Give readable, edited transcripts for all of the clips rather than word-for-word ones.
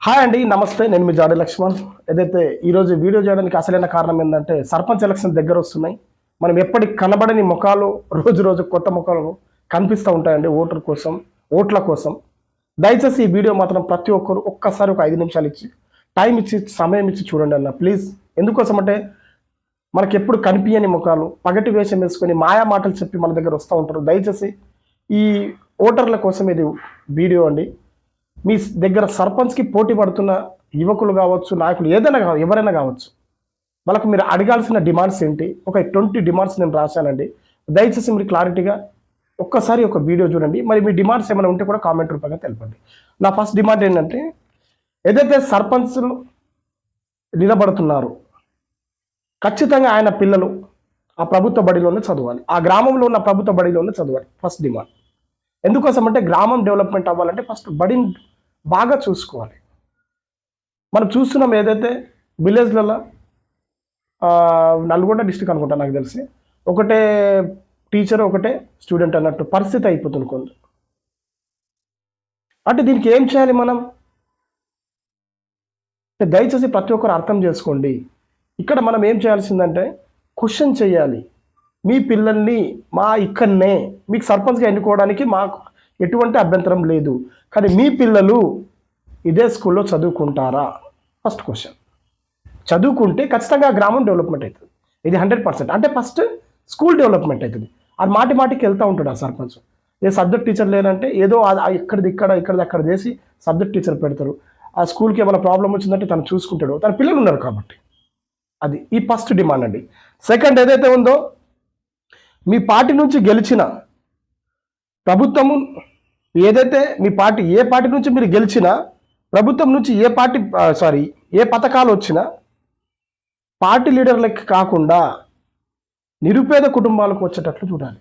Hi అండి, నమస్తే. నేను మీ జాడి లక్ష్మణ్. ఏదైతే ఈరోజు వీడియో చేయడానికి అసలైన కారణం ఏంటంటే సర్పంచ్ ఎలక్షన్ దగ్గర వస్తున్నాయి. మనం ఎప్పటికి కనబడని ముఖాలు రోజు రోజు కొత్త ముఖాలు కనిపిస్తూ ఉంటాయండి ఓట్ల కోసం. దయచేసి ఈ వీడియో మాత్రం ప్రతి ఒక్కరు ఒక్కసారి ఒక 5 నిమిషాలు ఇచ్చి టైం ఇచ్చి సమయం ఇచ్చి చూడండి అన్న ప్లీజ్. ఎందుకోసం అంటే మనకి ఎప్పుడు కనిపించని ముఖాలు పగటి వేషం వేసుకొని మాయా మాటలు చెప్పి మన దగ్గర వస్తూ ఉంటారు. దయచేసి ఈ ఓటర్ల కోసం ఇది వీడియో అండి. మీ దగ్గర సర్పంచ్కి పోటీ పడుతున్న యువకులు కావచ్చు, నాయకులు ఎవరైనా కావచ్చు, వాళ్ళకు మీరు అడగాల్సిన డిమాండ్స్ ఏంటి? ఒక 20 డిమాండ్స్ నేను రాశానండి. దయచేసి మీరు క్లారిటీగా ఒక్కసారి ఒక వీడియో చూడండి. మరి మీ డిమాండ్స్ ఏమైనా ఉంటే కూడా కామెంట్ రూపంగా తెలపండి. నా ఫస్ట్ డిమాండ్ ఏంటంటే, ఏదైతే సర్పంచ్లు నిలబడుతున్నారు ఖచ్చితంగా ఆయన పిల్లలు ఆ ప్రభుత్వ బడిలోనే చదవాలి, ఆ గ్రామంలో ఉన్న ప్రభుత్వ బడిలోనే చదవాలి. First demand. ఎందుకోసం అంటే గ్రామం డెవలప్మెంట్ అవ్వాలంటే ఫస్ట్ బడిని బాగా చూసుకోవాలి. మనం చూస్తున్నాం ఏదైతే విలేజ్లలో నల్గొండ డిస్టిక్ అనుకుంటా నాకు తెలిసి, ఒకటే టీచర్ ఒకటే స్టూడెంట్ అన్నట్టు పరిస్థితి అయిపోతుంది కొంత. అంటే దీనికి ఏం చేయాలి మనం? దయచేసి ప్రతి ఒక్కరు అర్థం చేసుకోండి. ఇక్కడ మనం ఏం చేయాల్సిందంటే క్వశ్చన్ చేయాలి. మీ పిల్లల్ని మా ఇక్కడనే మీకు సర్పంచ్గా ఎన్నుకోవడానికి మాకు ఎటువంటి అభ్యంతరం లేదు, కానీ మీ పిల్లలు ఇదే స్కూల్లో చదువుకుంటారా? First question. చదువుకుంటే ఖచ్చితంగా గ్రామం డెవలప్మెంట్ అవుతుంది. ఇది 100%. అంటే ఫస్ట్ స్కూల్ డెవలప్మెంట్ అవుతుంది. అది మాటికి వెళ్తూ ఉంటాడు ఆ సర్పంచ్. ఏ సబ్జెక్ట్ టీచర్ లేదంటే ఏదో ఇక్కడిది అక్కడ చేసి సబ్జెక్ట్ టీచర్ పెడతారు. ఆ స్కూల్కి ఏమైనా ప్రాబ్లం వచ్చిందంటే తను చూసుకుంటాడు, తన పిల్లలు ఉన్నారు కాబట్టి. అది ఈ ఫస్ట్ డిమాండ్ అండి. సెకండ్ ఏదైతే ఉందో, మీ పార్టీ నుంచి గెలిచిన ప్రభుత్వము ఏదైతే మీ పార్టీ ఏ పార్టీ నుంచి మీరు గెలిచినా ప్రభుత్వం నుంచి ఏ పథకాలు వచ్చినా పార్టీ లీడర్లకి కాకుండా నిరుపేద కుటుంబాలకు వచ్చేటట్లు చూడాలి.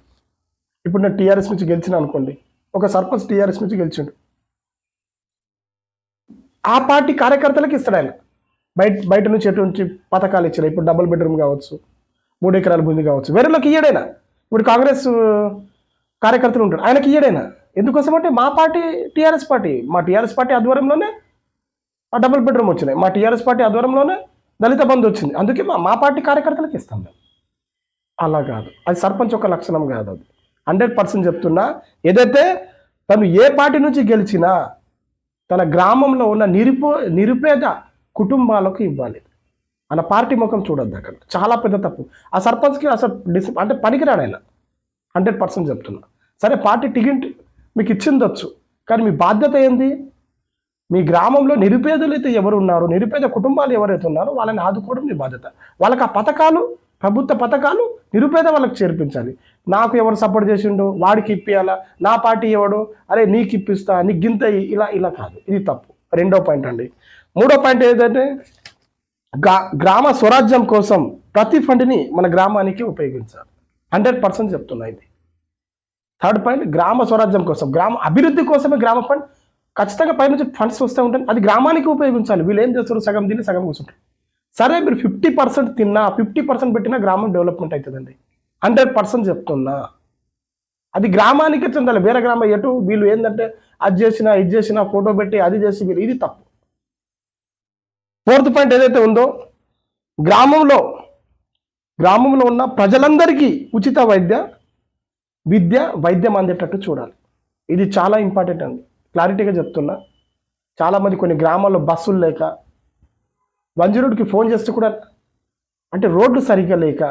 ఇప్పుడు నేను టీఆర్ఎస్ నుంచి గెలిచిన అనుకోండి, ఒక సర్పంచ్ టీఆర్ఎస్ నుంచి గెలిచిండు, ఆ పార్టీ కార్యకర్తలకు ఇస్తాడు ఆయన. బయట నుంచి ఎటువంటి పథకాలు ఇచ్చారు. ఇప్పుడు డబుల్ బెడ్రూమ్ కావచ్చు, 3 ఎకరాల భూమి కావచ్చు, వేరేలోకి ఇయ్యడైనా. ఇప్పుడు కాంగ్రెస్ కార్యకర్తలు ఉంటాడు, ఆయనకి ఇయ్యడైనా. ఎందుకోసం అంటే మా పార్టీ టీఆర్ఎస్ పార్టీ, మా టీఆర్ఎస్ పార్టీ ఆధ్వర్యంలోనే ఆ డబుల్ బెడ్రూమ్ వచ్చినాయి, మా టీఆర్ఎస్ పార్టీ ఆధ్వర్యంలోనే దళిత బంధు వచ్చింది, అందుకే మా పార్టీ కార్యకర్తలకు ఇస్తాం మేము. అలా కాదు, అది సర్పంచ్ ఒక లక్షణం కాదు. అది 100% చెప్తున్నా. ఏదైతే తను ఏ పార్టీ నుంచి గెలిచినా తన గ్రామంలో ఉన్న నిరుపేద కుటుంబాలకు ఇవ్వాలి. అన్న పార్టీ ముఖం చూడొద్దు. అక్కడ చాలా పెద్ద తప్పు. ఆ సర్పంచ్కి అసలు అంటే పనికిరాడు ఆయన. 100% చెప్తున్నా. సరే, పార్టీ టికెట్ మీకు ఇచ్చిందొచ్చు, కానీ మీ బాధ్యత ఏంది? మీ గ్రామంలో నిరుపేదలు అయితే ఎవరు ఉన్నారు, నిరుపేద కుటుంబాలు ఎవరైతే ఉన్నారో వాళ్ళని ఆదుకోవడం మీ బాధ్యత. వాళ్ళకి ఆ పథకాలు, ప్రభుత్వ పథకాలు నిరుపేద వాళ్ళకి చేర్పించాలి. నాకు ఎవరు సపోర్ట్ చేసిండో వాడికి ఇప్పియాలా, నా పార్టీ ఎవడు, అరే నీకు ఇప్పిస్తా, నీకు గింత ఇలా కాదు. ఇది తప్పు. రెండో పాయింట్ అండి. మూడో పాయింట్ ఏంటంటే గ్రామ స్వరాజ్యం కోసం ప్రతి ఫండ్ని మన గ్రామానికి ఉపయోగించాలి. 100% చెప్తున్నా. ఇది థర్డ్ పాయింట్. గ్రామ స్వరాజ్యం కోసం, గ్రామ అభివృద్ధి కోసమే గ్రామ ఫండ్ ఖచ్చితంగా పైనుంచి ఫండ్స్ వస్తూ ఉంటాయి. అది గ్రామానికి ఉపయోగించాలి. వీళ్ళు ఏం చేస్తారు? సగం తిని సగం కూర్చుంటారు. సరే, మీరు 50% తిన్నా 50% పెట్టినా గ్రామం డెవలప్మెంట్ అవుతుందండి. 100% చెప్తున్నా. అది గ్రామానికి చెందాలి, వేరే గ్రామం ఎటు. వీళ్ళు ఏంటంటే అది చేసినా ఇది చేసినా ఫోటో పెట్టి అది చేసి వీళ్ళు, ఇది తప్పు. ఫోర్త్ పాయింట్ ఏదైతే ఉందో, గ్రామంలో ఉన్న ప్రజలందరికీ ఉచిత వైద్యం అందేటట్టు చూడాలి. ఇది చాలా ఇంపార్టెంట్ అండి. క్లారిటీగా చెప్తున్నా. చాలామంది కొన్ని గ్రామాల్లో బస్సులు లేక 108కి ఫోన్ చేస్తే కూడా అంటే రోడ్లు సరిగ్గా లేక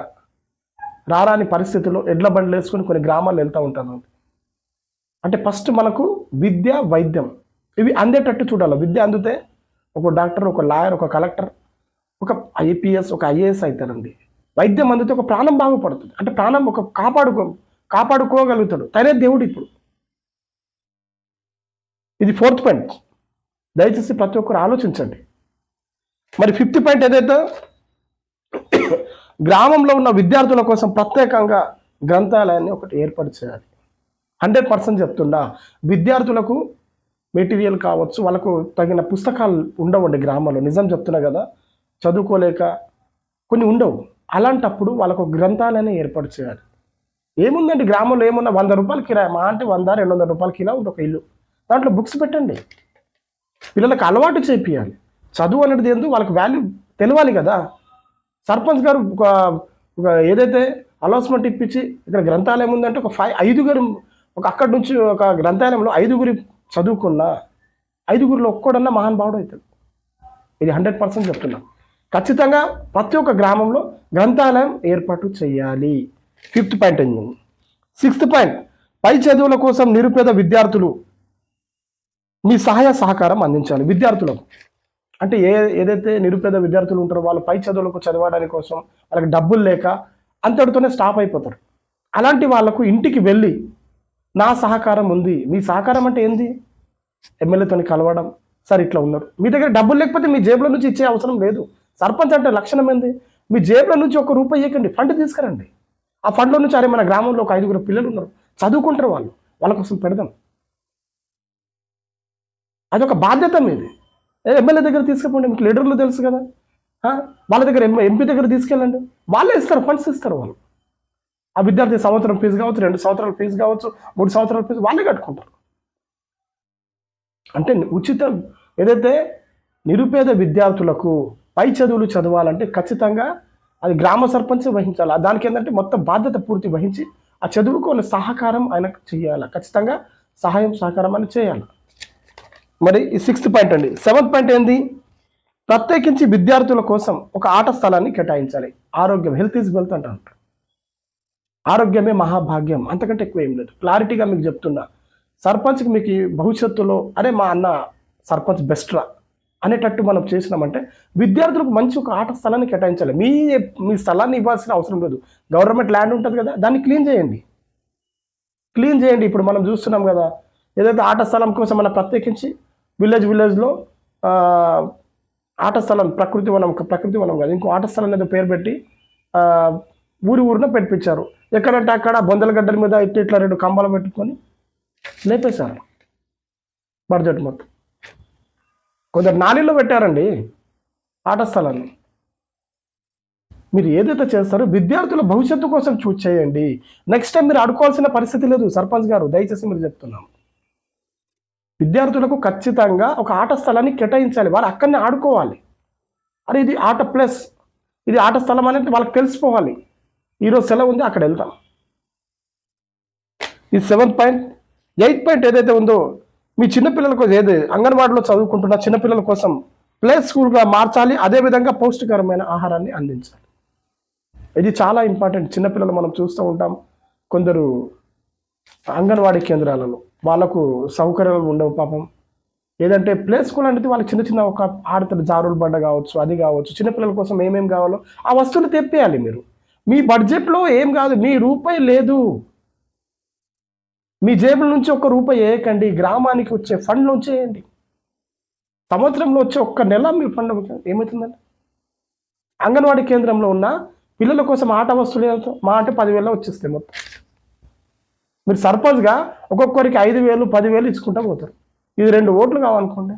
రారాని పరిస్థితుల్లో ఎడ్ల బండ్లు వేసుకొని కొన్ని గ్రామాల్లో వెళ్తూ ఉంటాను. అంటే ఫస్ట్ మనకు వైద్యం ఇవి అందేటట్టు చూడాలి. విద్య అందుతే ఒక డాక్టర్, ఒక లాయర్, ఒక కలెక్టర్, ఒక ఐపీఎస్, ఒక ఐఏఎస్ అవుతారండి. వైద్యం అందితే ఒక ప్రాణం బాగుపడుతుంది. అంటే ప్రాణం ఒక కాపాడుకోగలుగుతాడు. తనే దేవుడు. ఇప్పుడు ఇది ఫోర్త్ పాయింట్. దయచేసి ప్రతి ఒక్కరు ఆలోచించండి. మరి ఫిఫ్త్ పాయింట్ ఏదైతే, గ్రామంలో ఉన్న విద్యార్థుల కోసం ప్రత్యేకంగా గ్రంథాలయాన్ని ఒకటి ఏర్పాటు చేయాలి. 100% చెప్తున్నా. విద్యార్థులకు మెటీరియల్ కావచ్చు, వాళ్ళకు తగిన పుస్తకాలు ఉండవండి గ్రామాల్లో. నిజం చెప్తున్నా కదా, చదువుకోలేక కొన్ని ఉండవు. అలాంటప్పుడు వాళ్ళకు గ్రంథాలయాన్ని ఏర్పాటు చేయాలి. ఏముందండి గ్రామంలో, ఏమున్నా 100 రూపాయలు కిరాయి, మా అంటే 100-200 రూపాయల కిరా ఉంది ఒక ఇల్లు. దాంట్లో బుక్స్ పెట్టండి. పిల్లలకు అలవాటు చేపియాలి. చదువు అనేది ఏందో వాళ్ళకి వాల్యూ తెలియాలి కదా. సర్పంచ్ గారు ఒక ఏదైతే అనౌన్స్మెంట్ ఇప్పించి ఇక్కడ గ్రంథాలయం ఉందంటే ఒక ఐదుగురు అక్కడి నుంచి ఒక గ్రంథాలయంలో ఐదుగురి చదువుకున్న ఐదుగురిలో ఒక్కడన్నా మహానుభావుడు అవుతాడు. ఇది 100% చెప్తున్నాం. ఖచ్చితంగా ప్రతి ఒక్క గ్రామంలో గ్రంథాలయం ఏర్పాటు చేయాలి. 5th పాయింట్ అయింది. 6th పాయింట్, పై చదువుల కోసం నిరుపేద విద్యార్థులు మీ సహాయ సహకారం అందించాలి. విద్యార్థులకు అంటే ఏదైతే నిరుపేద విద్యార్థులు ఉంటారో వాళ్ళు పై చదువులకు చదవడానికి కోసం వాళ్ళకి డబ్బులు లేక అంతటితోనే స్టాప్ అయిపోతారు. అలాంటి వాళ్ళకు ఇంటికి వెళ్ళి నా సహకారం ఉంది, మీ సహకారం అంటే ఏంది, ఎమ్మెల్యేతో కలవడం, సార్ ఇట్లా ఉన్నారు, మీ దగ్గర డబ్బులు లేకపోతే మీ జేబులో నుంచి ఇచ్చే అవసరం లేదు. సర్పంచ్ అంటే లక్షణం ఏంది, మీ జేబులో నుంచి ఒక రూపాయి ఇవ్వకండి, ఫండ్ తీసుకురండి. ఆ ఫండ్లో నుంచి అరే మన గ్రామంలో ఒక 5గురు పిల్లలు ఉన్నారు, చదువుకుంటారు, వాళ్ళ కోసం పెడదాం. అదొక బాధ్యత మీది. ఎమ్మెల్యే దగ్గర తీసుకుపోండి, మీకు లీడర్లు తెలుసు కదా, వాళ్ళ దగ్గర ఎంపీ దగ్గర తీసుకెళ్ళండి, వాళ్ళే ఇస్తారు, ఫండ్స్ ఇస్తారు. వాళ్ళు ఆ విద్యార్థి సంవత్సరం ఫీజు కావచ్చు, 2 సంవత్సరాల ఫీజు కావచ్చు, 3 సంవత్సరాల ఫీజు వాళ్ళే కట్టుకుంటారు. అంటే ఉచితం. ఏదైతే నిరుపేద విద్యార్థులకు పై చదువులు చదవాలంటే ఖచ్చితంగా అది గ్రామ సర్పంచ్ వహించాలి. దానికి ఏంటంటే మొత్తం బాధ్యత పూర్తి వహించి ఆ చదువుకు ఉన్న సహకారం ఆయనకు చేయాలి. ఖచ్చితంగా సహకారం అని చేయాలి. మరి ఈ 6th పాయింట్ అండి. 7th పాయింట్ ఏంది, ప్రత్యేకించి విద్యార్థుల కోసం ఒక ఆట స్థలాన్ని కేటాయించాలి. ఆరోగ్యం, హెల్త్ ఈజ్ వెల్త్ అంటారు. ఆరోగ్యమే మహాభాగ్యం, అంతకంటే ఎక్కువ ఏం లేదు. క్లారిటీగా మీకు చెప్తున్నా. సర్పంచ్కి మీకు భవిష్యత్తులో అరే మా అన్న సర్పంచ్ బెస్ట్రా అనేటట్టు మనం చేసినామంటే విద్యార్థులకు మంచి ఒక ఆట స్థలాన్ని కేటాయించాలి. మీ స్థలాన్ని ఇవ్వాల్సిన అవసరం లేదు. గవర్నమెంట్ ల్యాండ్ ఉంటుంది కదా, దాన్ని క్లీన్ చేయండి. ఇప్పుడు మనం చూస్తున్నాం కదా, ఏదైతే ఆట స్థలం కోసం మనం ప్రత్యేకించి విలేజ్లో ఆట స్థలం ప్రకృతి వనం కాదు, ఇంకో ఆట స్థలం ఏదో పేరు పెట్టి ఊరిన పెట్టించారు. ఎక్కడంటే అక్కడ బొందల గడ్డల మీద ఇట్లా 2 కంబాలు పెట్టుకొని లేపేశారు బడ్జెట్ మొత్తం. కొందరు నాలీలో పెట్టారండి ఆట స్థలాన్ని. మీరు ఏదైతే చేస్తారో విద్యార్థుల భవిష్యత్తు కోసం చేయండి. నెక్స్ట్ టైం మీరు ఆడుకోవాల్సిన పరిస్థితి లేదు. సర్పంచ్ గారు దయచేసి మీరు చెప్తున్నాం, విద్యార్థులకు ఖచ్చితంగా ఒక ఆట స్థలాన్ని కేటాయించాలి. వాళ్ళు అక్కడనే ఆడుకోవాలి. అరే ఇది ఆట ప్లస్, ఇది ఆట స్థలం అనేది వాళ్ళకి తెలిసిపోవాలి. ఈరోజు సెలవు ఉంది, అక్కడ వెళ్తాం. ఈ 7th పాయింట్. 8th పాయింట్ ఏదైతే ఉందో, మీ చిన్నపిల్లల కోసం ఏదైతే అంగన్వాడీలో చదువుకుంటున్న చిన్నపిల్లల కోసం ప్లే స్కూల్గా మార్చాలి. అదేవిధంగా పౌష్టికరమైన ఆహారాన్ని అందించాలి. ఇది చాలా ఇంపార్టెంట్. చిన్నపిల్లలు మనం చూస్తూ ఉంటాం, కొందరు అంగన్వాడీ కేంద్రాలలో వాళ్ళకు సౌకర్యాలు ఉండవు పాపం. ఏదంటే ప్లే స్కూల్ అనేది వాళ్ళకి చిన్న ఒక ఆడతారు, జారుడు బండ కావచ్చు, అది కావచ్చు. చిన్నపిల్లల కోసం ఏమేమి కావాలో ఆ వస్తువులు తెప్పేయాలి. మీరు మీ బడ్జెట్లో ఏం కాదు, మీ రూపాయి లేదు, మీ జేబుల నుంచి 1 రూపాయి వేయకండి, గ్రామానికి వచ్చే ఫండ్ నుంచి వేయండి. సంవత్సరంలో వచ్చే 1 నెల మీ ఫండ్ ఏమవుతుందండి. అంగన్వాడీ కేంద్రంలో ఉన్న పిల్లల కోసం ఆట వస్తువులు మా అంటే 10,000 వచ్చేస్తాయి మొత్తం. మీరు సర్పంచ్గా ఒక్కొక్కరికి 5,000 10,000 ఇచ్చుకుంటా పోతారు. ఇది 2 ఓట్లు కావాలనుకోండి.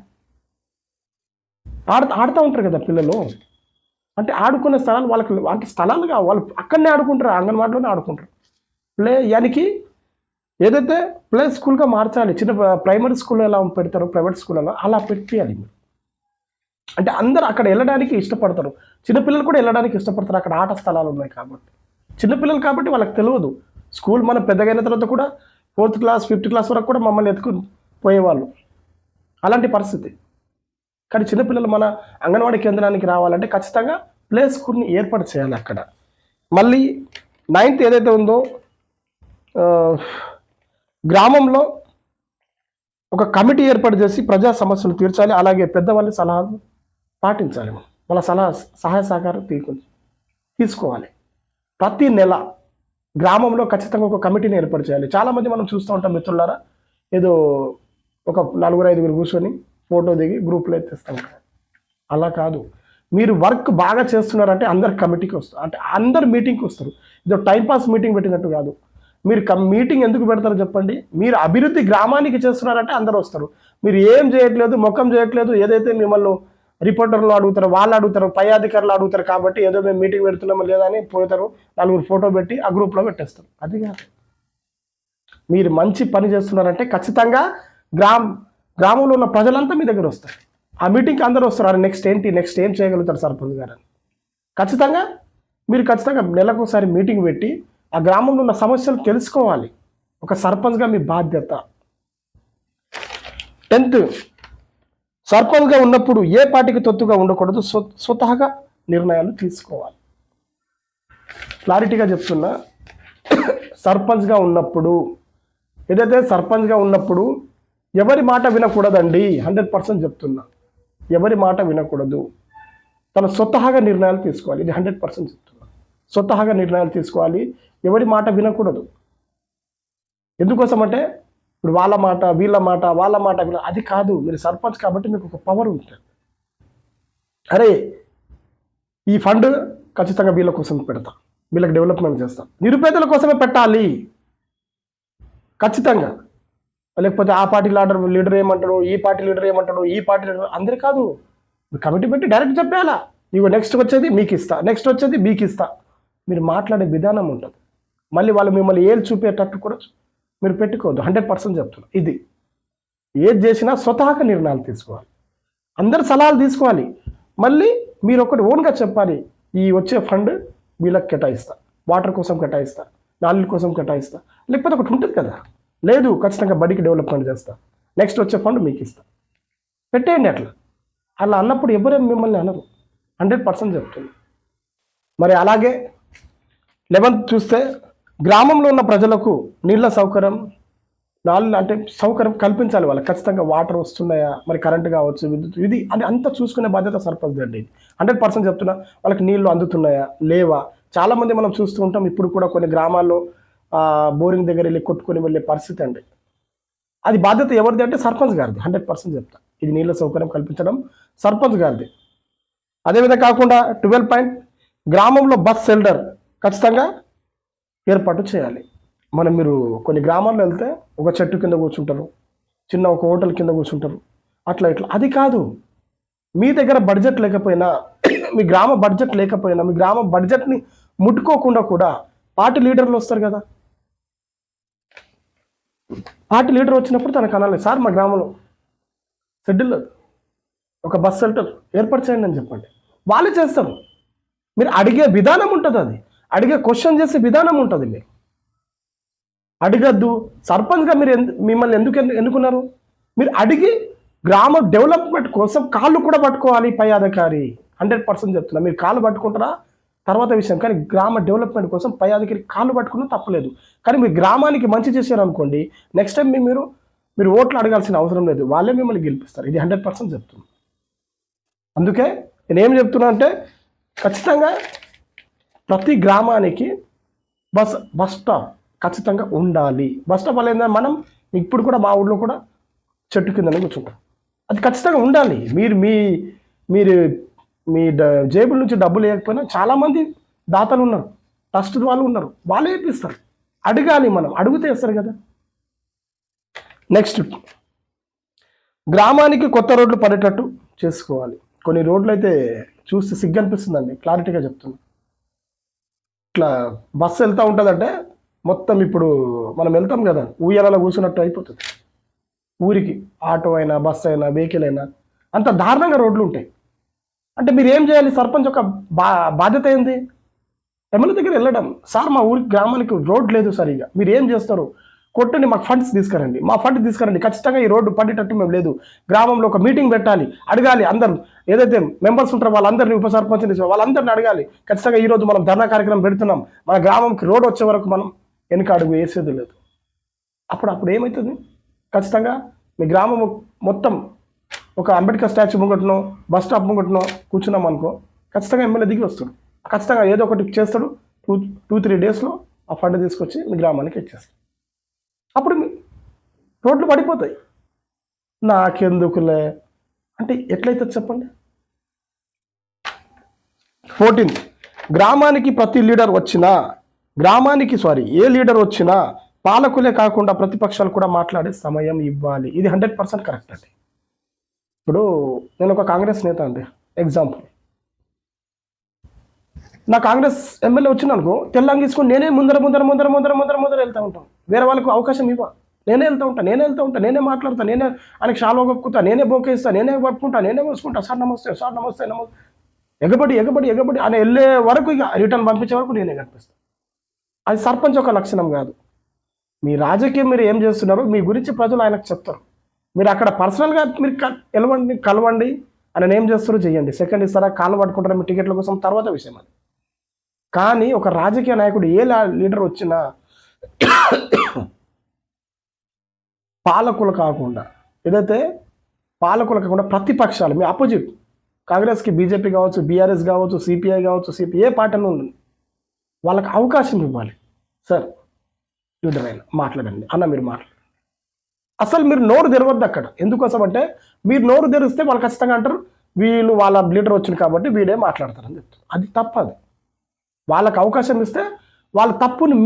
ఆడుతూ ఉంటారు కదా పిల్లలు. అంటే ఆడుకునే స్థలాలు వాళ్ళకి అంటే స్థలాలు కావు, వాళ్ళు అక్కడనే ఆడుకుంటారు, అంగన్వాడీలోనే ఆడుకుంటారు. యానికి ఏదైతే ప్లే స్కూల్గా మార్చాలి. చిన్న ప్రైమరీ స్కూల్లో ఎలా పెడతారో ప్రైవేట్ స్కూల్లో అలా పెట్టేయాలి మీరు. అంటే అందరూ అక్కడ వెళ్ళడానికి ఇష్టపడతారు. చిన్నపిల్లలు కూడా వెళ్ళడానికి ఇష్టపడతారు, అక్కడ ఆట స్థలాలు ఉన్నాయి కాబట్టి. చిన్నపిల్లలు కాబట్టి వాళ్ళకి తెలియదు. స్కూల్ మనం పెద్దగైన తర్వాత కూడా 4th క్లాస్ 5th క్లాస్ వరకు కూడా మమ్మల్ని ఎత్తుకుని పోయేవాళ్ళు, అలాంటి పరిస్థితి. కానీ చిన్నపిల్లలు మన అంగన్వాడీ కేంద్రానికి రావాలంటే ఖచ్చితంగా ప్లే స్కూల్ని ఏర్పాటు చేయాలి అక్కడ. మళ్ళీ 9th ఏదైతే ఉందో, గ్రామంలో ఒక కమిటీ ఏర్పాటు చేసి ప్రజా సమస్యలు తీర్చాలి. అలాగే పెద్దవాళ్ళ సలహాలు పాటించాలి. వాళ్ళ సహాయ సహకారం తీసుకోవాలి. ప్రతి నెల గ్రామంలో ఖచ్చితంగా ఒక కమిటీని ఏర్పాటు చేయాలి. చాలామంది మనం చూస్తూ ఉంటాం మిత్రులారా, ఏదో ఒక 4-5 కూర్చొని ఫోటో దిగి గ్రూప్లో ఎత్తేస్తాం. అలా కాదు. మీరు వర్క్ బాగా చేస్తున్నారంటే అందరు కమిటీకి వస్తారు, అంటే అందరు మీటింగ్కి వస్తారు. ఇదో టైంపాస్ మీటింగ్ పెట్టినట్టు కాదు. మీరు మీటింగ్ ఎందుకు పెడతారో చెప్పండి. మీరు అభివృద్ధి గ్రామానికి చేస్తున్నారంటే అందరూ వస్తారు. మీరు ఏం చేయట్లేదు, ముఖం చేయట్లేదు, ఏదైతే మిమ్మల్ని రిపోర్టర్లు అడుగుతారు, వాళ్ళు అడుగుతారు, పై అధికారులు అడుగుతారు కాబట్టి ఏదో మేము మీటింగ్ పెడుతున్నామో లేదా అని పోతారు, 4 ఫోటో పెట్టి ఆ గ్రూప్లో పెట్టేస్తారు. అది కాదు. మీరు మంచి పని చేస్తున్నారంటే ఖచ్చితంగా గ్రామంలో ఉన్న ప్రజలంతా మీ దగ్గర వస్తారు. ఆ మీటింగ్కి అందరూ వస్తారు. అరే నెక్స్ట్ ఏంటి, నెక్స్ట్ ఏం చేయగలుగుతారు సర్పంచ్ గారు అని. ఖచ్చితంగా మీరు నెలకు ఒకసారి మీటింగ్ పెట్టి ఆ గ్రామంలో ఉన్న సమస్యలు తెలుసుకోవాలి. ఒక సర్పంచ్గా మీ బాధ్యత. 10th, సర్పంచ్గా ఉన్నప్పుడు ఏ పార్టీకి తొత్తుగా ఉండకూడదు, స్వతహాగా నిర్ణయాలు తీసుకోవాలి. క్లారిటీగా చెప్తున్నా, సర్పంచ్గా ఉన్నప్పుడు ఏదైతే సర్పంచ్గా ఉన్నప్పుడు ఎవరి మాట వినకూడదండి. 100% చెప్తున్నా, ఎవరి మాట వినకూడదు. తన స్వతహాగా నిర్ణయాలు తీసుకోవాలి. ఇది 100% చెప్తున్నా. స్వతహాగా నిర్ణయాలు తీసుకోవాలి, ఎవరి మాట వినకూడదు. ఎందుకోసం అంటే ఇప్పుడు వాళ్ళ మాట వీళ్ళ మాట వాళ్ళ మాట అది కాదు. మీరు సర్పంచ్ కాబట్టి మీకు ఒక పవర్ ఉంటుంది. అరే ఈ ఫండ్ ఖచ్చితంగా వీళ్ళ కోసం పెడతా, వీళ్ళకి డెవలప్మెంట్ చేస్తా, నిరుపేదల కోసమే పెట్టాలి ఖచ్చితంగా. లేకపోతే ఆ పార్టీ లీడర్ ఏమంటాడు, ఈ పార్టీ లీడర్ ఏమంటాడు, ఈ పార్టీ లీడర్ అందరు కాదు. కమిటీ పెట్టి డైరెక్ట్ చెప్పేయాలా, ఇగో నెక్స్ట్ వచ్చేది మీకు ఇస్తా, నెక్స్ట్ వచ్చేది మీకు ఇస్తా. మీరు మాట్లాడే విధానం ఉంటుంది. మళ్ళీ వాళ్ళు మిమ్మల్ని ఏళ్ళు చూపేటట్టు కూడా మీరు పెట్టుకోవద్దు. 100% చెప్తున్నా. ఇది ఏది చేసినా స్వతహాగా నిర్ణయాలు తీసుకోవాలి, అందరు సలహాలు తీసుకోవాలి. మళ్ళీ మీరు ఒకటి ఓన్గా చెప్పాలి, ఈ వచ్చే ఫండ్ వీళ్ళకి కేటాయిస్తా, వాటర్ కోసం కేటాయిస్తా, నాలుగు కోసం కేటాయిస్తా. లేకపోతే ఒకటి ఉంటుంది కదా, లేదు ఖచ్చితంగా బడికి డెవలప్మెంట్ చేస్తా, నెక్స్ట్ వచ్చే ఫండ్ మీకు ఇస్తా, పెట్టేయండి. అలా అన్నప్పుడు ఎవరేం మిమ్మల్ని అనరు. 100% చెప్తుంది. మరి అలాగే 11th చూస్తే గ్రామంలో ఉన్న ప్రజలకు నీళ్ళ సౌకర్యం, అంటే సౌకర్యం కల్పించాలి. వాళ్ళకి ఖచ్చితంగా వాటర్ వస్తున్నాయా, మరి కరెంటు కావచ్చు, విద్యుత్, ఇది అది అంతా చూసుకునే బాధ్యత సర్పంచ్ అండి. 100% చెప్తున్నా. వాళ్ళకి నీళ్లు అందుతున్నాయా లేవా. చాలామంది మనం చూస్తూ ఉంటాం, ఇప్పుడు కూడా కొన్ని గ్రామాల్లో బోరింగ్ దగ్గర వెళ్ళి కొట్టుకొని వెళ్ళే పరిస్థితి అండి. అది బాధ్యత ఎవరిది అంటే సర్పంచ్ గారిది. 100% చెప్తా. ఇది నీళ్ళ సౌకర్యం కల్పించడం సర్పంచ్ గారిది. అదేవిధంగా కాకుండా 12 పాయింట్, గ్రామంలో బస్ షెల్టర్ ఖచ్చితంగా ఏర్పాటు చేయాలి. మీరు కొన్ని గ్రామాల్లో వెళ్తే ఒక చెట్టు కింద కూర్చుంటారు, చిన్న ఒక హోటల్ కింద కూర్చుంటారు, అట్లా ఇట్లా. అది కాదు. మీ దగ్గర బడ్జెట్ లేకపోయినా, మీ గ్రామ బడ్జెట్ లేకపోయినా, మీ గ్రామ బడ్జెట్ని ముట్టుకోకుండా కూడా పార్టీ లీడర్లు వస్తారు కదా, పార్టీ లీడర్ వచ్చినప్పుడు తనకు అనాలి, సార్ మా గ్రామంలో షెడ్యూల్ ఒక బస్ షెల్టర్ ఏర్పాటు చేయండి అని చెప్పండి. వాళ్ళు చేస్తారు. మీరు అడిగే విధానం ఉంటుంది, అది అడిగే క్వశ్చన్ చేసే విధానం ఉంటుంది. మీరు అడగద్దు. సర్పంచ్గా మీరు మిమ్మల్ని ఎందుకు ఎన్నుకున్నారు? మీరు అడిగి గ్రామ డెవలప్మెంట్ కోసం కాళ్ళు కూడా పట్టుకోవాలి పై అధికారి. 100% చెప్తున్నా. మీరు కాళ్ళు పట్టుకుంటారా తర్వాత విషయం, కానీ గ్రామ డెవలప్మెంట్ కోసం పై అధికారి కాళ్ళు పట్టుకున్నా తప్పలేదు. కానీ మీ గ్రామానికి మంచి చేశారనుకోండి, నెక్స్ట్ టైం మీరు ఓట్లు అడగాల్సిన అవసరం లేదు, వాళ్ళే మిమ్మల్ని గెలిపిస్తారు. ఇది 100% చెప్తున్నా. అందుకే నేనేం చెప్తున్నా అంటే, ఖచ్చితంగా ప్రతి గ్రామానికి బస్ స్టాప్ ఖచ్చితంగా ఉండాలి. బస్ స్టాప్ వల్ల ఏంటంటే, మనం ఇప్పుడు కూడా మా ఊళ్ళో కూడా చెట్టు కిందనే కూర్చుంటాం. అది ఖచ్చితంగా ఉండాలి. మీరు మీ జేబుల నుంచి డబ్బులు లేకపోయినా చాలామంది దాతలు ఉన్నారు, ట్రస్ట్ వాళ్ళు ఉన్నారు, వాళ్ళే ఇప్పిస్తారు. అడగాలి, మనం అడిగితే ఇస్తారు కదా. నెక్స్ట్, గ్రామానికి కొత్త రోడ్లు పడేటట్టు చేసుకోవాలి. కొన్ని రోడ్లు అయితే చూస్తే సిగ్గు అనిపిస్తుందండి, క్లారిటీగా చెప్తున్నా. ఇట్లా బస్సు వెళ్తూ ఉంటుందంటే మొత్తం ఇప్పుడు మనం వెళ్తాం కదా, ఊయలలో కూర్చున్నట్టు అయిపోతుంది. ఊరికి ఆటో అయినా బస్సు అయినా వెహికల్ అయినా అంత దారుణంగా రోడ్లు ఉంటాయి. అంటే మీరు ఏం చేయాలి? సర్పంచ్ యొక్క బాధ్యత ఏంది? ఎమ్మెల్యే దగ్గర వెళ్ళడం, సార్ మా ఊరికి గ్రామానికి రోడ్ లేదు సరిగా, మీరు ఏం చేస్తారు? కొట్టండి, మాకు ఫండ్స్ తీసుకురండి, మా ఫండ్ తీసుకురండి, ఖచ్చితంగా ఈ రోడ్డు పడేటట్టు మేము లేదు. గ్రామంలో ఒక మీటింగ్ పెట్టాలి, అడగాలి. అందరు ఏదైతే మెంబర్స్ ఉంటారో వాళ్ళందరినీ, ఉప సర్పంచ్ని వాళ్ళందరినీ అడగాలి. ఖచ్చితంగా ఈరోజు మనం ధర్నా కార్యక్రమం పెడుతున్నాం, మన గ్రామంకి రోడ్ వచ్చే వరకు మనం వెనుక అడుగు వేసేది లేదు. అప్పుడు ఏమవుతుంది? ఖచ్చితంగా మీ గ్రామం మొత్తం ఒక అంబేద్కర్ స్టాచ్యూ ముంగటనో బస్ స్టాప్ ముంగటనో కూర్చున్నాం అనుకో, ఖచ్చితంగా ఎమ్మెల్యే దిగి వస్తాడు. ఖచ్చితంగా ఏదో ఒకటి చేస్తాడు. 2-3 డేస్లో ఆ ఫండ్ తీసుకొచ్చి మీ గ్రామానికి ఇచ్చేస్తాడు. అప్పుడు రోడ్లు పడిపోతాయి. నాకెందుకులే అంటే ఎట్లయితే చెప్పండి. 14, గ్రామానికి ప్రతి లీడర్ వచ్చినా ఏ లీడర్ వచ్చినా పాలకులే కాకుండా ప్రతిపక్షాలు కూడా మాట్లాడే సమయం ఇవ్వాలి. ఇది 100% కరెక్ట్ అండి. ఇప్పుడు నేను ఒక కాంగ్రెస్ నేత అండి, ఎగ్జాంపుల్. నా కాంగ్రెస్ ఎమ్మెల్యే వచ్చిందనుకో, తెల్లంగీసుకొని నేనే ముందర వెళ్తూ ఉంటాం. వేరే వాళ్ళకు అవకాశం ఇవ్వ. నేనే వెళ్తూ ఉంటా, నేనే మాట్లాడతా, నేనే ఆయనకి షాల్వా కప్పుకుంటా, నేనే బొకేస్తా, నేనే పట్టుకుంటా, నేనే మోసుకుంటా, సార్ నమస్తే, సార్ నమస్తే, నమస్తే, ఎగబడి ఆయన వెళ్ళే వరకు ఇక రిటర్న్ పంపించే వరకు నేనే కనిపిస్తాను. అది సర్పంచ్ ఒక లక్షణం కాదు. మీ రాజకీయం మీరు ఏం చేస్తున్నారో మీ గురించి ప్రజలు ఆయనకు చెప్తారు. మీరు అక్కడ పర్సనల్గా మీరు కలవండి, ఆయన ఏం చేస్తారో చెయ్యండి. సెకండ్ ఇస్తారా, కాళ్ళు పట్టుకుంటారా మీ టికెట్ల కోసం, తర్వాత విషయం అది. కానీ ఒక రాజకీయ నాయకుడు ఏ లీడర్ వచ్చినా పాలకులు కాకుండా ప్రతిపక్షాలు మీ అపోజిట్, కాంగ్రెస్కి బీజేపీ కావచ్చు, బీఆర్ఎస్ కావచ్చు, సిపిఐ కావచ్చు, ఏ పార్టీలో ఉంది, వాళ్ళకి అవకాశం ఇవ్వాలి. సార్ లీడర్ అయినా మాట్లాడండి అన్న, మీరు మాట్లాడండి. అసలు మీరు నోరు తెరవద్దు అక్కడ. ఎందుకోసం అంటే మీరు నోరు తెరిస్తే వాళ్ళు ఖచ్చితంగా అంటారు వీళ్ళు వాళ్ళ లీడర్ వచ్చింది కాబట్టి వీడే మాట్లాడతారని చెప్తారు. అది తప్పదు. వాళ్ళకి అవకాశం ఇస్తే వాళ్ళ తప్పుని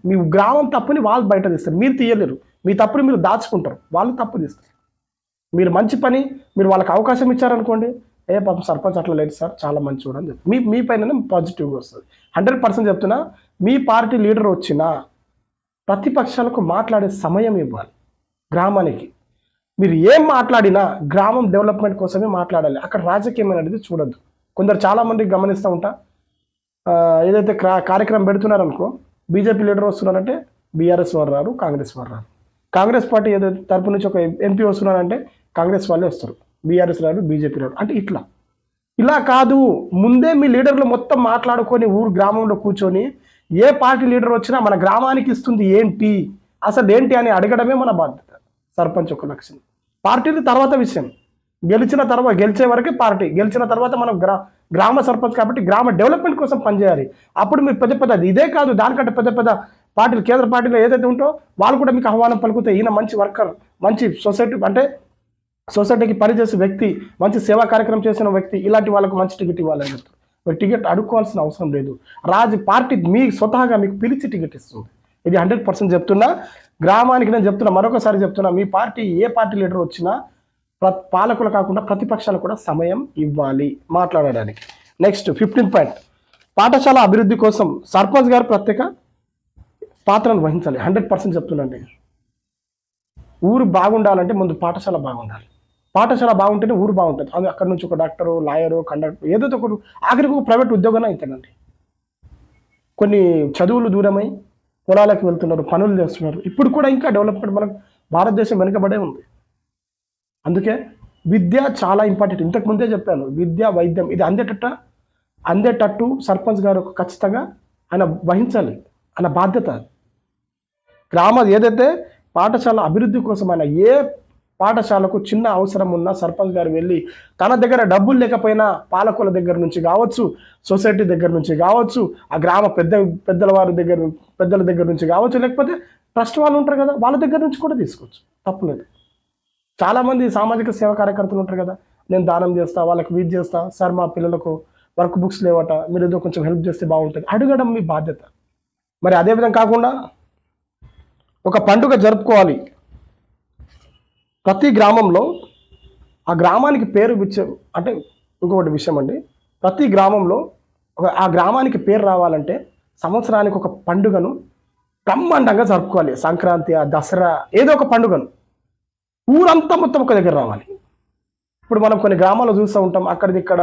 మీ గ్రామం తప్పుని వాళ్ళు బయట తీస్తారు, మీరు తీయలేరు. మీ తప్పుని మీరు దాచుకుంటారు, వాళ్ళు తప్పు తీస్తారు. మీరు మంచి పని మీరు వాళ్ళకి అవకాశం ఇచ్చారనుకోండి, పాపం సర్పంచ్ అట్లా లేదు సార్, చాలా మంచి చూడని చెప్పి మీ పైన పాజిటివ్గా వస్తుంది. 100% చెప్తున్నా, మీ పార్టీ లీడర్ వచ్చినా ప్రతిపక్షాలకు మాట్లాడే సమయం ఇవ్వాలి. గ్రామానికి మీరు ఏం మాట్లాడినా గ్రామం డెవలప్మెంట్ కోసమే మాట్లాడాలి. అక్కడ రాజకీయం అనేది చూడొద్దు. కొందరు చాలామంది గమనిస్తూ ఉంటా, ఏదైతే కార్యక్రమం పెడుతున్నారనుకో, బీజేపీ లీడర్ వస్తున్నారంటే బీఆర్ఎస్ వారు రారు, కాంగ్రెస్ వారు రారు. కాంగ్రెస్ పార్టీ ఏదైతే తరపు నుంచి ఒక ఎంపీ వస్తున్నారంటే కాంగ్రెస్ వాళ్ళే వస్తారు, బీఆర్ఎస్ రారు, బీజేపీ రారు. అంటే ఇలా కాదు. ముందే మీ లీడర్లు మొత్తం మాట్లాడుకొని గ్రామంలో కూర్చొని ఏ పార్టీ లీడర్ వచ్చినా మన గ్రామానికి ఇస్తుంది ఏంటి, అసలు ఏంటి అని అడగడమే మన బాధ్యత. సర్పంచ్ ఒక లక్షణం. పార్టీలు తర్వాత విషయం, గెలిచే వరకే పార్టీ, గెలిచిన తర్వాత మనం గ్రామ సర్పంచ్ కాబట్టి గ్రామ డెవలప్మెంట్ కోసం పనిచేయాలి. అప్పుడు మీరు పెద్ద ఇదే కాదు, దానికంటే పెద్ద పార్టీలు, కేంద్ర పార్టీలో ఏదైతే ఉంటో వాళ్ళు కూడా మీకు ఆహ్వానం పలుకుతాయి. ఈయన మంచి వర్కర్, మంచి సొసైటీకి పనిచేసే వ్యక్తి, మంచి సేవా కార్యక్రమం చేసిన వ్యక్తి, ఇలాంటి వాళ్ళకు మంచి టికెట్ ఇవ్వాలని చెప్తారు. మీరు టికెట్ అడుక్కోవాల్సిన అవసరం లేదు. పార్టీ మీ స్వతహాగా మీకు పిలిచి టికెట్ ఇస్తుంది. ఇది 100% చెప్తున్నా. గ్రామానికి నేను చెప్తున్నా, మరొకసారి చెప్తున్నా, మీ పార్టీ ఏ పార్టీ లీడర్ వచ్చినా పాలకులు కాకుండా ప్రతిపక్షాలు కూడా సమయం ఇవ్వాలి మాట్లాడడానికి. నెక్స్ట్ 15th పాయింట్, పాఠశాల అభివృద్ధి కోసం సర్పంచ్ గారు ప్రత్యేక పాత్రను వహించాలి. 100% చెప్తున్నాండి. ఊరు బాగుండాలంటే ముందు పాఠశాల బాగుండాలి. పాఠశాల బాగుంటేనే ఊరు బాగుంటుంది. అది అక్కడ నుంచి ఒక డాక్టరు, లాయరు, కండక్టర్, ఏదో ఒకటి, ఆఖరికి ఒక ప్రైవేట్ ఉద్యోగం అవుతాడండి. కొన్ని చదువులు దూరమై పొలాలకు వెళ్తున్నారు, పనులు చేస్తున్నారు. ఇప్పుడు కూడా ఇంకా డెవలప్మెంట్ మనకు భారతదేశం వెనుకబడే ఉంది. అందుకే విద్య చాలా ఇంపార్టెంట్. ఇంతకుముందే చెప్పాను, విద్య, వైద్యం ఇది అందేటట్టు సర్పంచ్ గారు ఖచ్చితంగా ఆయన వహించాలి. ఆయన బాధ్యత. ఏదైతే పాఠశాల అభివృద్ధి కోసం ఆయన ఏ పాఠశాలకు చిన్న అవసరం ఉన్నా సర్పంచ్ గారు వెళ్ళి తన దగ్గర డబ్బులు లేకపోయినా పాలకుల దగ్గర నుంచి కావచ్చు, సొసైటీ దగ్గర నుంచి కావచ్చు, ఆ గ్రామ పెద్దల దగ్గర నుంచి కావచ్చు, లేకపోతే ట్రస్ట్ వాళ్ళు ఉంటారు కదా, వాళ్ళ దగ్గర నుంచి కూడా తీసుకోవచ్చు, తప్పులేదు. చాలామంది సామాజిక సేవా కార్యకర్తలు ఉంటారు కదా, నేను దానం చేస్తా, వాళ్ళకి వీజ్ చేస్తా, సార్ మా పిల్లలకు వర్క్ బుక్స్ లేవట, మీరు ఏదో కొంచెం హెల్ప్ చేస్తే బాగుంటుంది, అడగడం మీ బాధ్యత. మరి అదేవిధంగా కాకుండా ఒక పండుగ జరుపుకోవాలి. ప్రతి గ్రామంలో ఆ గ్రామానికి పేరు అంటే ఇంకొకటి విషయం అండి, ప్రతి గ్రామంలో ఆ గ్రామానికి పేరు రావాలంటే సంవత్సరానికి ఒక పండుగను బ్రహ్మాండంగా జరుపుకోవాలి. సంక్రాంతి, దసరా, ఏదో ఒక పండుగను ఊరంతా మొత్తం ఒక దగ్గర రావాలి. ఇప్పుడు మనం కొన్ని గ్రామాల్లో చూస్తూ ఉంటాం, అక్కడక్కడ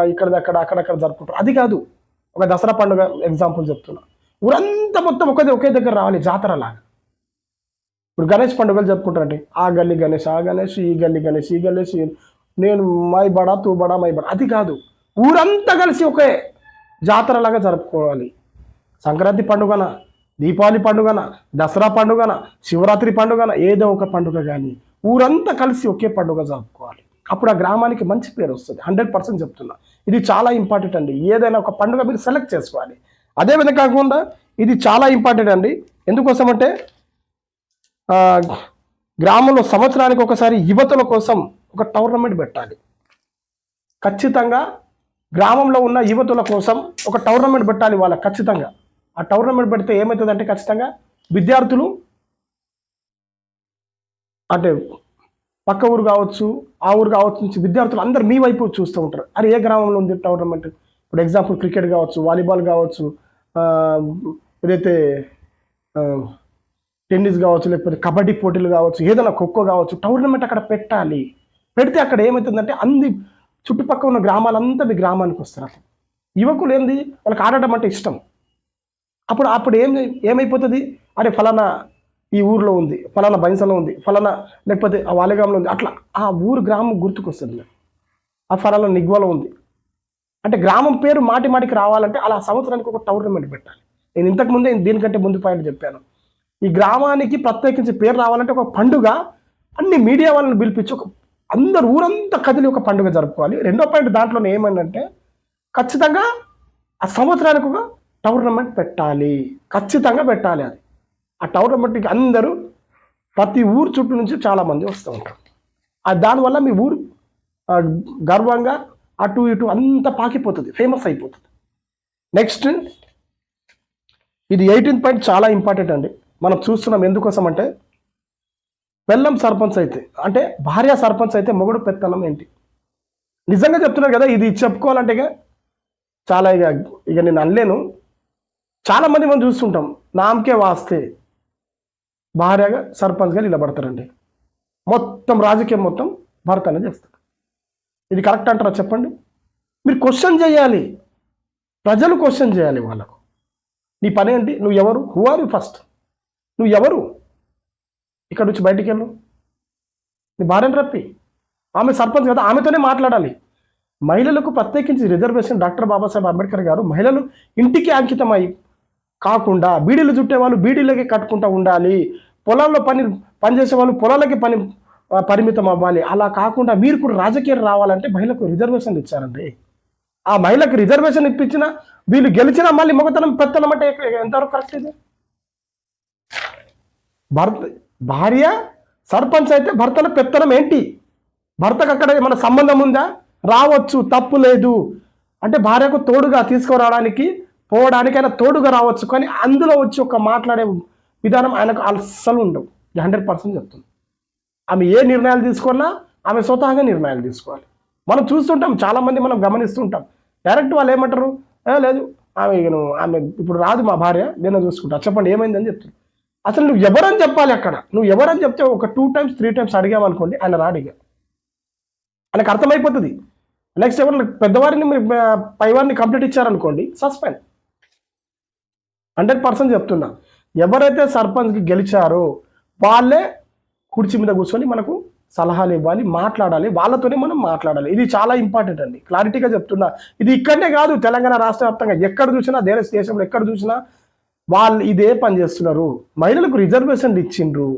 జరుపుకుంటాం. అది కాదు, ఒక దసరా పండుగ ఎగ్జాంపుల్ చెప్తున్నా, ఊరంతా మొత్తం ఒకే దగ్గర రావాలి, జాతర లాగా. ఇప్పుడు గణేష్ పండుగలు జరుపుకుంటారండి, ఆ గల్లీ గణేష్, ఈ గల్లీ గణేష్, నేను మై బడా తూ బడా మై బడా, అది కాదు. ఊరంతా కలిసి ఒకే జాతర లాగా జరుపుకోవాలి. సంక్రాంతి పండుగన, దీపావళి పండుగన, దసరా పండుగన, శివరాత్రి పండుగన, ఏదో ఒక పండుగ కానీ ఊరంతా కలిసి ఒకే పండుగ జరుపుకోవాలి. అప్పుడు ఆ గ్రామానికి మంచి పేరు వస్తుంది. 100% చెప్తున్నా. ఇది చాలా ఇంపార్టెంట్ అండి. ఏదైనా ఒక పండుగ మీరు సెలెక్ట్ చేసుకోవాలి. అదేవిధంగా కాకుండా ఇది చాలా ఇంపార్టెంట్ అండి. ఎందుకోసం అంటే గ్రామంలో సంవత్సరానికి ఒకసారి యువతుల కోసం ఒక టోర్నమెంట్ పెట్టాలి. ఖచ్చితంగా గ్రామంలో ఉన్న యువతుల కోసం ఒక టోర్నమెంట్ పెట్టాలి వాళ్ళకి ఖచ్చితంగా. ఆ టోర్నమెంట్ పెడితే ఏమవుతుందంటే ఖచ్చితంగా విద్యార్థులు అంటే పక్క ఊరు కావచ్చు, ఆ ఊరు కావచ్చు నుంచి విద్యార్థులు అందరు మీ వైపు చూస్తూ ఉంటారు. అది ఏ గ్రామంలో ఉంది టోర్నమెంట్. ఇప్పుడు ఎగ్జాంపుల్ క్రికెట్ కావచ్చు, వాలీబాల్ కావచ్చు, ఏదైతే టెన్నిస్ కావచ్చు, లేకపోతే కబడ్డీ పోటీలు కావచ్చు, ఏదైనా ఖోఖో కావచ్చు, టోర్నమెంట్ అక్కడ పెట్టాలి. పెడితే అక్కడ ఏమవుతుందంటే చుట్టుపక్కల ఉన్న గ్రామాలంతా మీ గ్రామానికి వస్తారు. అట్లా యువకులు ఏంది, వాళ్ళకి ఆడటం అంటే ఇష్టం. అప్పుడు ఏమైపోతుంది, అరే ఫలానా ఈ ఊర్లో ఉంది, ఫలానా బైన్సలో ఉంది, ఫలానా లేకపోతే ఆ వాలేగాంలో ఉంది, అట్లా ఆ ఊరు గ్రామం గుర్తుకొస్తుంది. ఆ ఫలానా నిగ్వలో ఉంది అంటే గ్రామం పేరు మాటికి రావాలంటే అలా సంవత్సరానికి ఒక టోర్నమెంట్ పెట్టాలి. నేను ఇంతకుముందే దీనికంటే ముందు పాయింట్ చెప్పాను. ఈ గ్రామానికి ప్రత్యేకించి పేరు రావాలంటే ఒక పండుగ, అన్ని మీడియా వాళ్ళని పిలిపించి అందరు ఊరంతా కదిలి ఒక పండుగ జరుపుకోవాలి. రెండో పాయింట్ దాంట్లో ఏమైందంటే ఖచ్చితంగా ఆ సంవత్సరానికి ఒక టోర్నమెంట్ పెట్టాలి, ఖచ్చితంగా పెట్టాలి. అది ఆ టోర్నమెంట్కి అందరూ ప్రతి ఊరు చుట్టూ నుంచి చాలామంది వస్తూ ఉంటారు. దానివల్ల మీ ఊరు గర్వంగా అటు ఇటు అంతా పాకిపోతుంది, ఫేమస్ అయిపోతుంది. నెక్స్ట్ ఇది 18th పాయింట్ చాలా ఇంపార్టెంట్ అండి. మనం చూస్తున్నాం ఎందుకోసం అంటే పెళ్ళం సర్పంచ్ అయితే అంటే భార్య సర్పంచ్ అయితే మొగుడు పెత్తనం ఏంటి, నిజంగా చెప్తున్నారు కదా. ఇది చెప్పుకోవాలంటే చాలా ఇక నేను అనలేను. చాలామంది మనం చూస్తుంటాం, నామకే వాస్తే భార్యగా సర్పంచ్గా నిలబడతారండి. మొత్తం రాజకీయం మొత్తం భర్తనే చేస్తారు. ఇది కరెక్ట్ అంటారా చెప్పండి? మీరు క్వశ్చన్ చేయాలి, ప్రజలు క్వశ్చన్ చేయాలి వాళ్ళకు. నీ పని ఏంటి, నువ్వు ఎవరు, హూ ఆర్ యు ఫస్ట్, నువ్వు ఎవరు, ఇక్కడ నుంచి బయటికి వెళ్ళు, నీ భార్యను రప్పి, ఆమె సర్పంచ్ కదా, ఆమెతోనే మాట్లాడాలి. మహిళలకు ప్రత్యేకించి రిజర్వేషన్ డాక్టర్ బాబాసాహెబ్ అంబేద్కర్ గారు మహిళలు ఇంటికి అంకితమై కాకుండా బీడీలు చుట్టే వాళ్ళు బీడీలకి కట్టుకుంటూ ఉండాలి, పొలాల్లో పనిచేసే వాళ్ళు పొలాలకి పరిమితం అవ్వాలి. అలా కాకుండా మీరు కూడా రాజకీయం రావాలంటే మహిళకు రిజర్వేషన్ ఇచ్చారండి. ఆ మహిళకు రిజర్వేషన్ ఇప్పించిన వీళ్ళు గెలిచినా మళ్ళీ మొగతనం పెత్తనం అంటే ఎంతవరకు కరెక్ట్? ఇది భార్య సర్పంచ్ అయితే భర్తల పెత్తనం ఏంటి? భర్తకు అక్కడ ఏమైనా సంబంధం ఉందా? రావచ్చు, తప్పు లేదు. అంటే భార్యకు తోడుగా తీసుకురావడానికి పోవడానికి ఆయన తోడుగా రావచ్చు, కానీ అందులో వచ్చి ఒక మాట్లాడే విధానం ఆయనకు అస్సలు ఉండవు. 100% చెప్తుంది. ఆమె ఏ నిర్ణయాలు తీసుకున్నా ఆమె స్వతహాగా నిర్ణయాలు తీసుకోవాలి. మనం చూస్తుంటాం, చాలామంది మనం గమనిస్తుంటాం. డైరెక్ట్ వాళ్ళు ఏమంటారు, లేదు ఆమె ఇప్పుడు రాదు మా భార్య, నేను చూసుకుంటా, చెప్పండి ఏమైందని చెప్తారు. అసలు నువ్వు ఎవరని చెప్పాలి అక్కడ. నువ్వు ఎవరని చెప్తే ఒక 2 times 3 times అడిగామనుకోండి, ఆయన రాడిగా, ఆయనకు అర్థమైపోతుంది. నెక్స్ట్ ఎవరు పెద్దవారిని పైవారిని కంప్లీట్ ఇచ్చారనుకోండి, సస్పెండ్. 100% చెప్తున్నా. ఎవరైతే సర్పంచ్కి గెలిచారో వాళ్ళే కుర్చీ మీద కూర్చొని మనకు సలహాలు ఇవ్వాలి, మాట్లాడాలి, వాళ్ళతోనే మనం మాట్లాడాలి. ఇది చాలా ఇంపార్టెంట్ అండి, క్లారిటీగా చెప్తున్నా. ఇది ఇక్కడనే కాదు, తెలంగాణ రాష్ట్ర వ్యాప్తంగా ఎక్కడ చూసినా, దేశంలో ఎక్కడ చూసినా వాళ్ళు ఇదే పని చేస్తున్నారు. మహిళలకు రిజర్వేషన్లు ఇచ్చిండ్రు.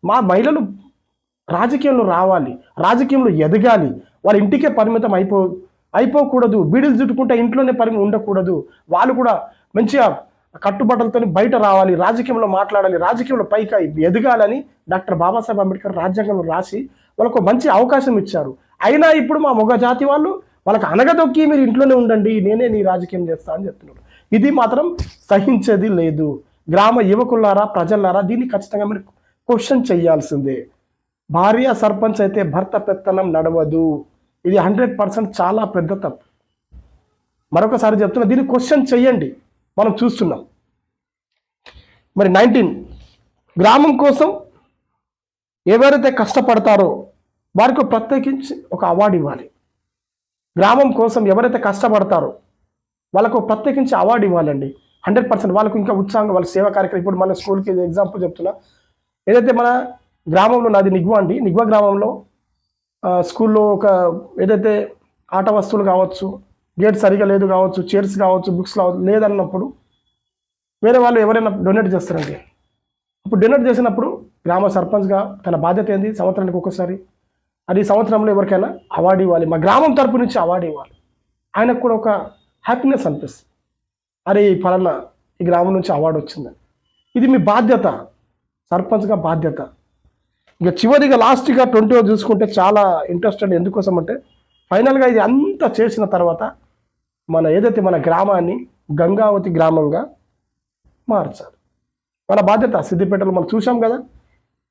మా మహిళలు రాజకీయంలో రావాలి, రాజకీయంలో ఎదగాలి, వాళ్ళ ఇంటికే పరిమితం అయిపోకూడదు, బీడీలు చుట్టుకుంటే ఇంట్లోనే ఉండకూడదు. వాళ్ళు కూడా మంచిగా కట్టుబట్టలతో బయట రావాలి, రాజకీయంలో మాట్లాడాలి, రాజకీయంలో పైకి ఎదగాలని డాక్టర్ బాబాసాహెబ్ అంబేద్కర్ రాజ్యాంగంలో రాసి వాళ్ళకు మంచి అవకాశం ఇచ్చారు. అయినా ఇప్పుడు మా మొగ జాతి వాళ్ళు వాళ్ళకి అనగదొక్కి మీరు ఇంట్లోనే ఉండండి, నేనే నీ రాజకీయం చేస్తా అని చెప్తున్నారు. ఇది మాత్రం సహించేది లేదు. గ్రామ యువకులారా, ప్రజలారా, దీన్ని ఖచ్చితంగా మీరు క్వశ్చన్ చేయాల్సిందే. భార్య సర్పంచ్ అయితే భర్త పెత్తనం నడవదు. ఇది 100% చాలా పెద్ద తప్పు. మరొకసారి చెప్తున్నా, దీన్ని క్వశ్చన్ చెయ్యండి. మనం చూస్తున్నాం. మరి 19 గ్రామం కోసం ఎవరైతే కష్టపడతారో వారికి ప్రత్యేకించి ఒక అవార్డు ఇవ్వాలి. గ్రామం కోసం ఎవరైతే కష్టపడతారో వాళ్ళకు ప్రత్యేకించి అవార్డు ఇవ్వాలండి. 100% వాళ్ళకు ఇంకా ఉత్సాహంగా వాళ్ళ సేవా కార్యక్రమం. ఇప్పుడు మన స్కూల్కి ఎగ్జాంపుల్ చెప్తున్నా, ఏదైతే మన గ్రామంలో నాది నిగ్వా అండి, నిగ్వా గ్రామంలో స్కూల్లో ఏదైతే ఆట వస్తువులు కావచ్చు, గేట్ సరిగా లేదు కావచ్చు, చైర్స్ కావచ్చు, బుక్స్ కావచ్చు, లేదన్నప్పుడు వేరే వాళ్ళు ఎవరైనా డొనేట్ చేస్తారండి. అప్పుడు డొనేట్ చేసినప్పుడు గ్రామ సర్పంచ్గా తన బాధ్యత ఏంది, సంవత్సరానికి ఒకసారి అది సంవత్సరంలో ఎవరికైనా అవార్డు ఇవ్వాలి, మా గ్రామం తరపు నుంచి అవార్డు ఇవ్వాలి. ఆయనకు కూడా ఒక హ్యాపీనెస్ అనిపిస్తుంది, అరే ఈ ఫలానా ఈ గ్రామం నుంచి అవార్డు వచ్చిందని. ఇది మీ బాధ్యత, సర్పంచ్గా బాధ్యత. ఇక చివరిగా లాస్ట్గా 20 చూసుకుంటే చాలా ఇంట్రెస్టెడ్. ఎందుకోసం అంటే ఫైనల్గా ఇది అంతా చేసిన తర్వాత ఏదైతే మన గ్రామాన్ని గంగావతి గ్రామంగా మార్చాలి. మన బాధ్యత. సిద్దిపేటలో మనం చూసాం కదా,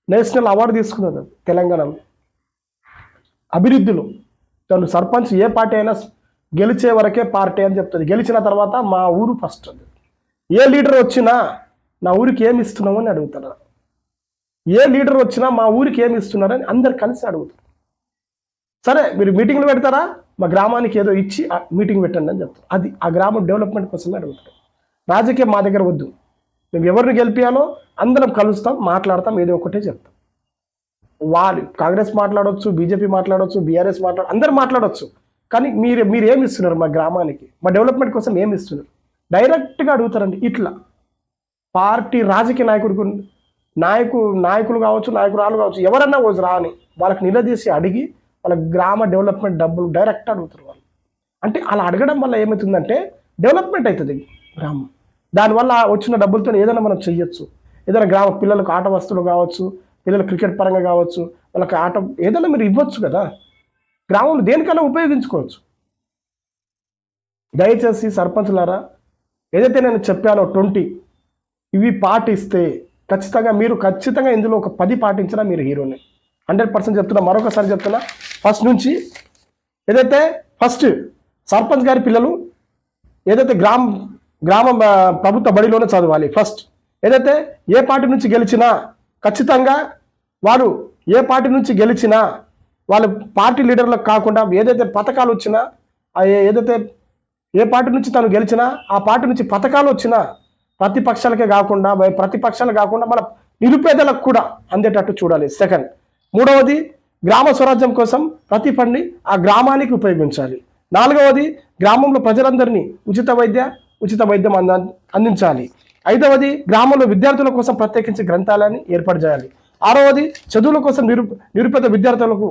నేషనల్ అవార్డు తీసుకున్నది తెలంగాణలో అభివృద్ధిలో. తను సర్పంచ్ ఏ పార్టీ అయినా గెలిచే వరకే పార్టీ అని చెప్తుంది, గెలిచిన తర్వాత మా ఊరు ఫస్ట్. ఏ లీడర్ వచ్చినా నా ఊరికి ఏమి ఇస్తున్నామని అడుగుతారు. ఏ లీడర్ వచ్చినా మా ఊరికి ఏమి ఇస్తున్నారని అందరు కలిసి అడుగుతారు. సరే మీరు మీటింగ్లు పెడతారా, మా గ్రామానికి ఏదో ఇచ్చి మీటింగ్ పెట్టండి అని చెప్తారు. అది ఆ గ్రామం డెవలప్మెంట్ కోసమే అడుగుతారు. రాజకీయం మా దగ్గర వద్దు, మేము ఎవరిని గెలిపియాలో అందరం కలుస్తాం, మాట్లాడతాం, ఏదో ఒకటే చెప్తాం. వాళ్ళు కాంగ్రెస్ మాట్లాడవచ్చు, బీజేపీ మాట్లాడవచ్చు, బీఆర్ఎస్ అందరు మాట్లాడవచ్చు, కానీ మీరు ఏమి ఇస్తున్నారు మా గ్రామానికి, మా డెవలప్మెంట్ కోసం ఏమి ఇస్తున్నారు డైరెక్ట్గా అడుగుతారండి. ఇట్లా పార్టీ రాజకీయ నాయకులు కావచ్చు, నాయకురాలు కావచ్చు, ఎవరన్నా రోజు రాని వాళ్ళకి నిలదీసి అడిగి వాళ్ళ గ్రామ డెవలప్మెంట్ డబ్బులు డైరెక్ట్ అడుగుతారు వాళ్ళు. అంటే అలా అడగడం వల్ల ఏమవుతుందంటే డెవలప్మెంట్ అవుతుంది గ్రామం. దానివల్ల వచ్చిన డబ్బులతో ఏదైనా మనం చెయ్యొచ్చు. ఏదైనా గ్రామ పిల్లలకు ఆట వస్తువులు కావచ్చు, పిల్లలు క్రికెట్ పరంగా కావచ్చు, వాళ్ళకి ఆట ఏదైనా మీరు ఇవ్వచ్చు కదా, గ్రామంలో దేనికైనా ఉపయోగించుకోవచ్చు. దయచేసి సర్పంచ్లారా, ఏదైతే నేను చెప్పానో 20 ఇవి పాటిస్తే ఖచ్చితంగా ఇందులో ఒక 10 పాటించినా మీరు హీరోనే. 100% చెప్తున్నా, మరొకసారి చెప్తున్నా. ఫస్ట్ నుంచి ఏదైతే ఫస్ట్ సర్పంచ్ గారి పిల్లలు ఏదైతే గ్రామ ప్రభుత్వ బడిలోనే చదవాలి. ఫస్ట్ ఏదైతే ఏ పార్టీ నుంచి గెలిచినా ఖచ్చితంగా వారు ఏ పార్టీ నుంచి గెలిచినా వాళ్ళ పార్టీ లీడర్లకు కాకుండా ఏదైతే పథకాలు వచ్చినా, ఏదైతే ఏ పార్టీ నుంచి తను గెలిచినా ఆ పార్టీ నుంచి పథకాలు వచ్చినా ప్రతిపక్షాలకే కాకుండా మన నిరుపేదలకు కూడా అందేటట్టు చూడాలి. సెకండ్, మూడవది గ్రామ స్వరాజ్యం కోసం ప్రతి ఫండ్ని ఆ గ్రామానికి ఉపయోగించాలి. 4వది గ్రామంలో ప్రజలందరినీ ఉచిత వైద్యం అందించాలి. 5వది గ్రామంలో విద్యార్థుల కోసం ప్రత్యేకించి గ్రంథాలయాన్ని ఏర్పాటు చేయాలి. 6వది చదువుల కోసం నిరుపేద విద్యార్థులకు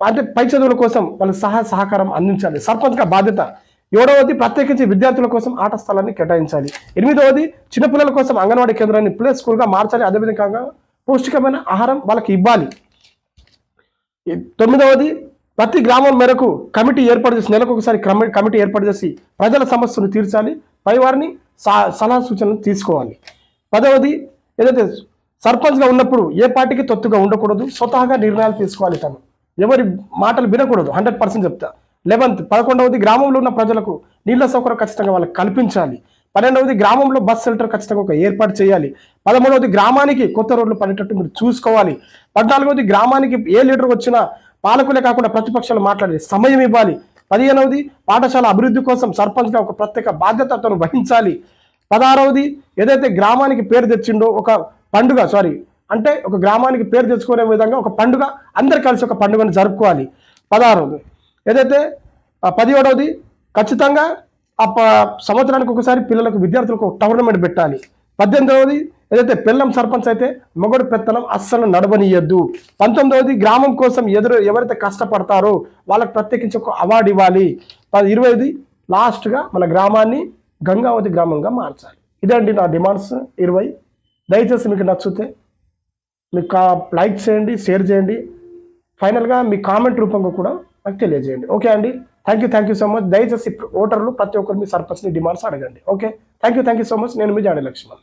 అంటే పై చదువుల కోసం వాళ్ళకి సహకారం అందించాలి, సర్పంచ్గా బాధ్యత. 7వది ప్రత్యేకించి విద్యార్థుల కోసం ఆట స్థలాన్ని కేటాయించాలి. 8వది చిన్నపిల్లల కోసం అంగన్వాడీ కేంద్రాన్ని ప్లే స్కూల్గా మార్చాలి, అదేవిధంగా పౌష్టికమైన ఆహారం వాళ్ళకి ఇవ్వాలి. 9వది ప్రతి గ్రామం మేరకు కమిటీ ఏర్పాటు చేసి నెలకు ఒకసారి కమిటీ ఏర్పాటు చేసి ప్రజల సమస్యను తీర్చాలి, పై వారిని సలహా సూచనలు తీసుకోవాలి. 10వది ఏదైతే సర్పంచ్గా ఉన్నప్పుడు ఏ పార్టీకి తొత్తుగా ఉండకూడదు, స్వతహాగా నిర్ణయాలు తీసుకోవాలి, తను ఎవరి మాటలు వినకూడదు, 100% చెప్తా. 11వది గ్రామంలో ఉన్న ప్రజలకు నీళ్ల సౌకర్యం ఖచ్చితంగా వాళ్ళకి కల్పించాలి. 12వది గ్రామంలో బస్ షెల్టర్ ఖచ్చితంగా ఒక ఏర్పాటు చేయాలి. 13వది గ్రామానికి కొత్త రోడ్లు పడేటట్టు మీరు చూసుకోవాలి. 14వది గ్రామానికి ఏ లీడర్ వచ్చినా పాలకులే కాకుండా ప్రతిపక్షాలు మాట్లాడే సమయం ఇవ్వాలి. 15వది పాఠశాల అభివృద్ధి కోసం సర్పంచ్గా ఒక ప్రత్యేక బాధ్యతను వహించాలి. 16వది ఏదైతే గ్రామానికి పేరు తెచ్చిండో ఒక పండుగ అంటే ఒక గ్రామానికి పేరు తెచ్చుకునే విధంగా ఒక పండుగ అందరు కలిసి ఒక పండుగను జరుపుకోవాలి. 16వది ఏదైతే 17వది ఖచ్చితంగా సంవత్సరానికి ఒకసారి పిల్లలకు విద్యార్థులకు టోర్నమెంట్ పెట్టాలి. 18వది ఏదైతే పెళ్ళం సర్పంచ్ అయితే మొగడు పెత్తనం అస్సలు నడవనీయద్దు. 19వది గ్రామం కోసం ఎవరైతే కష్టపడతారో వాళ్ళకి ప్రత్యేకించి ఒక అవార్డు ఇవ్వాలి. 20వది లాస్ట్గా మన గ్రామాన్ని గంగావతి గ్రామంగా మార్చాలి. ఇదండి నా డిమాండ్స్ 20. దయచేసి మీకు నచ్చితే మీకు లైక్ చేయండి, షేర్ చేయండి, ఫైనల్గా మీ కామెంట్ రూపంగా కూడా నాకు తెలియజేయండి. ఓకే అండి, థ్యాంక్ యూ సో మచ్. దయచేసి ఓటర్లు ప్రతి ఒక్కరు మీ సర్పంచ్ని డిమాండ్స్ అడగండి. Okay, thank you so much. నేను మీ జాడి లక్ష్మణ్.